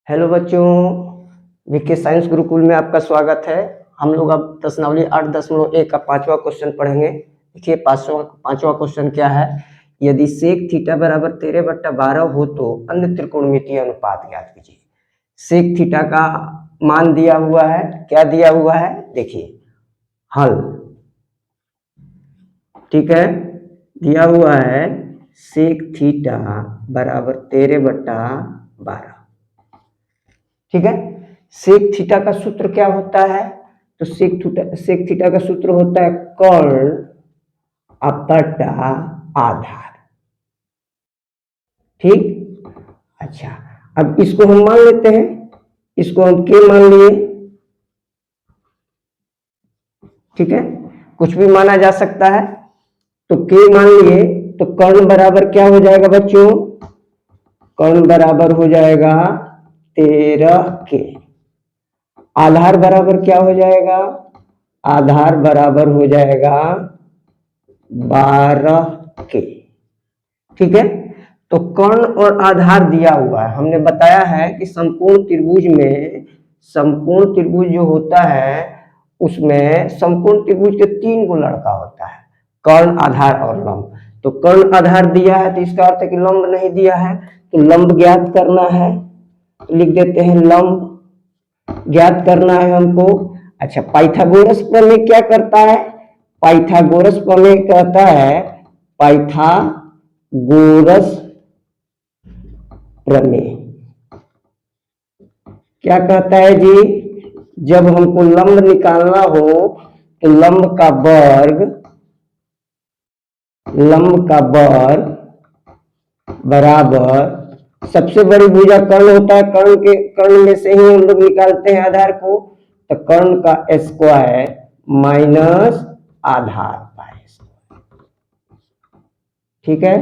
Hello बच्चों, विके science Gurukul में आपका स्वागत है। हम लोग अब प्रश्नावली 8.1 का 5वां क्वेश्चन पढ़ेंगे। देखिए पांचवा क्वेश्चन क्या है। यदि सेक थीटा बराबर 13/12 हो तो अन्य त्रिकोणमितीय अनुपात ज्ञात कीजिए। सेक थीटा का मान दिया हुआ है, क्या दिया हुआ है देखिए, हल, ठीक है, दिया हुआ है सेक थीटा बराबर 13/12। ठीक है। सेक थीटा का सूत्र क्या होता है, तो सेक थीटा का सूत्र होता है कर्ण अपटा आधार। ठीक, अच्छा, अब इसको हम मान लेते हैं, इसको हम के मान लिए। ठीक है, कुछ भी माना जा सकता है, तो के मान लिए, तो कर्ण बराबर क्या हो जाएगा बच्चों, कर्ण बराबर हो जाएगा 13 के। आधार बराबर क्या हो जाएगा, आधार बराबर हो जाएगा 12 के। ठीक है, तो कर्ण और आधार दिया हुआ है। हमने बताया है कि समकोण त्रिभुज में, समकोण त्रिभुज जो होता है उसमें समकोण त्रिभुज के 3 गो लड़का होता है, कर्ण आधार और लंब। तो कर्ण आधार दिया है तो इसका अर्थ है कि लंब नहीं दिया है, तो लंब ज्ञात करना है, तो लिख देते हैं लंब ज्ञात करना है हमको। अच्छा, पाइथागोरस प्रमेय क्या करता है, पाइथागोरस प्रमेय कहता है, पाइथागोरस प्रमेय क्या कहता है जी, जब हमको लंब निकालना हो तो लंब का वर्ग बराबर, सबसे बड़ी भुजा कर्ण होता है, कर्ण में से ही हम लोग निकालते हैं आधार को, तो कर्ण का स्क्वायर माइनस आधार का स्क्वायर। ठीक है,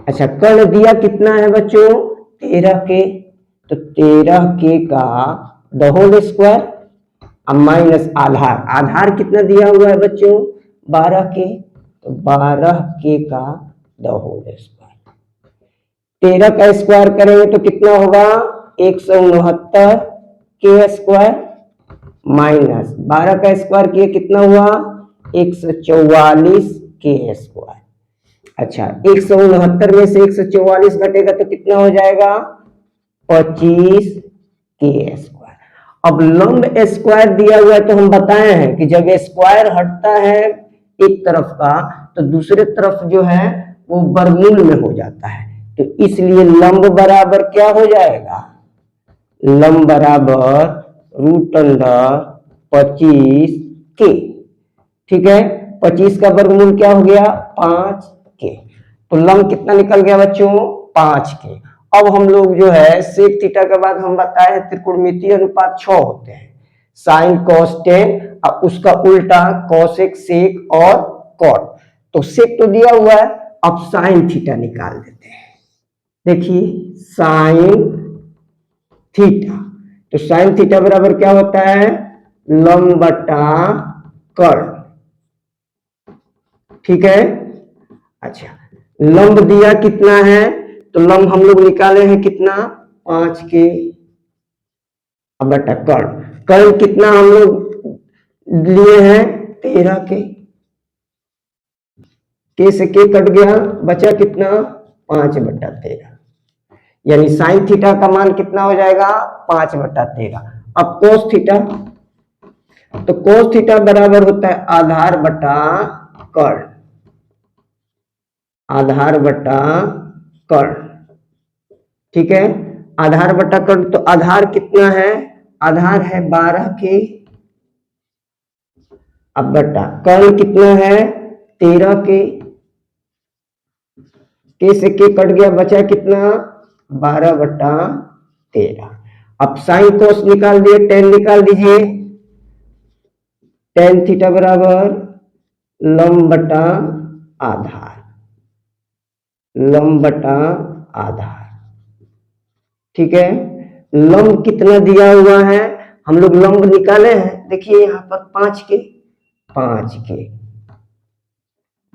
अच्छा, कर्ण दिया कितना है बच्चों, 13 के, तो 13 के का द होल स्क्वायर, अब माइनस आधार, आधार कितना दिया हुआ है बच्चों, 12 के, तो 12 के का द होल स्क्वायर। 13 का स्क्वायर करेंगे तो कितना होगा, 169 के स्क्वायर, माइनस 12 का स्क्वायर किए कितना हुआ, 144 के स्क्वायर। अच्छा, 169 में से 144 घटेगा तो कितना हो जाएगा, 25 के स्क्वायर। अब लंब स्क्वायर दिया हुआ है, तो हम बताए हैं कि जब स्क्वायर हटता है एक तरफ का तो दूसरे तरफ जो है वो वर्गमूल में हो जाता है, तो इसलिए लंब बराबर क्या हो जाएगा, लंब बराबर √25 के। ठीक है, 25 का वर्गमूल क्या हो गया, 5 के, तो लंब कितना निकल गया बच्चों, 5 के। अब हम लोग जो है सेक थीटा के बाद हम बताए त्रिकोणमितीय अनुपात 6 होते हैं, साइन कॉस टेन, अब उसका उल्टा कॉसेक सेक और कॉट। तो सेक तो दिया हुआ है, अब साइन थीटा निकाल देते हैं। देखिए साइन थीटा, तो साइन थीटा बराबर क्या होता है, लंब बटा कर्ण। ठीक है, अच्छा, लंब दिया कितना है, तो लंब हम लोग निकाले हैं कितना, 5 के, अब बटा कर्ण, कर्ण कितना हम लोग लिए हैं, 13 के से के कट गया, बचा कितना, 5/13, यानी साइन थीटा का मान कितना हो जाएगा, 5/13। अब कोस थीटा, तो कोस थीटा बराबर होता है आधार बटा कर्ण, आधार बटा कर्ण। ठीक है, आधार बटा कर्ण, तो आधार कितना है, आधार है 12 के, अब बटा कर्ण कितना है, 13 के से के कट गया, बचा कितना, 12/13। अब साइन कोस निकाल दिए, टेन निकाल दीजिए, टेन थीटा बराबर लंब बटा आधार, लंब बटा आधार। ठीक है, लंब कितना दिया हुआ है, हम लोग लंब निकाले हैं, देखिए यहां पर 5 के,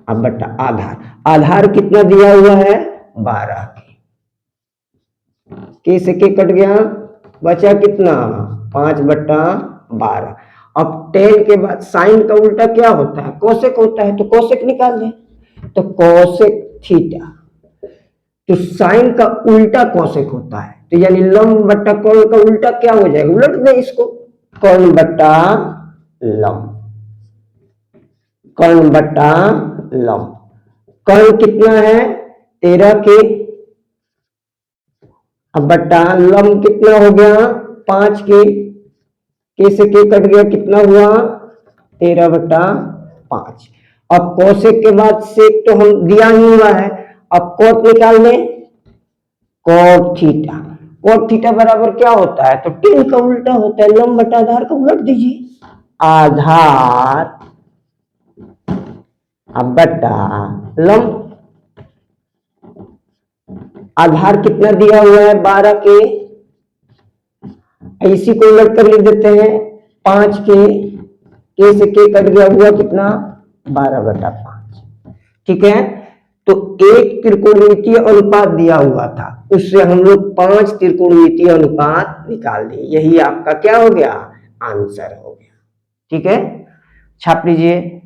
अब बटा आधार, आधार कितना दिया हुआ है, 12 के से के कट गया, बचा कितना 5/12। अब टेन के बाद साइन का उल्टा क्या होता है कोसेक होता है, तो कोसेक निकाल दें, तो कोसेक थीटा, तो साइन का उल्टा कोसेक होता है, तो यानी लंब बट्टा कर्ण का उल्टा क्या हो जाएगा, उलट दें इसको, कर्ण बट्टा लंब, कर्ण बट्टा लंब। कर्ण कितना है 13 के, अब बट्टा लंब कितना हो गया 5 के से के कट गया, कितना हुआ 13/5। अब कोसेक के बाद सेक तो हम दिया ही हुआ है, अब कोट निकाल लें, कोट थीटा, कोट थीटा बराबर क्या होता है, तो टेन का उल्टा होता है, लंब बटा आधार का उलट दीजिए, आधार अब बटा लंब। आधार कितना दिया हुआ है 12 के, इसी को उलट कर लिख देते हैं 5 के से के कट गया, हुआ कितना 12/5। ठीक है, तो एक त्रिकोणमितीय अनुपात दिया हुआ था, उससे हम लोग 5 त्रिकोणमितीय अनुपात निकाल दिए, यही आपका क्या हो गया आंसर हो गया। ठीक है, छाप लीजिए।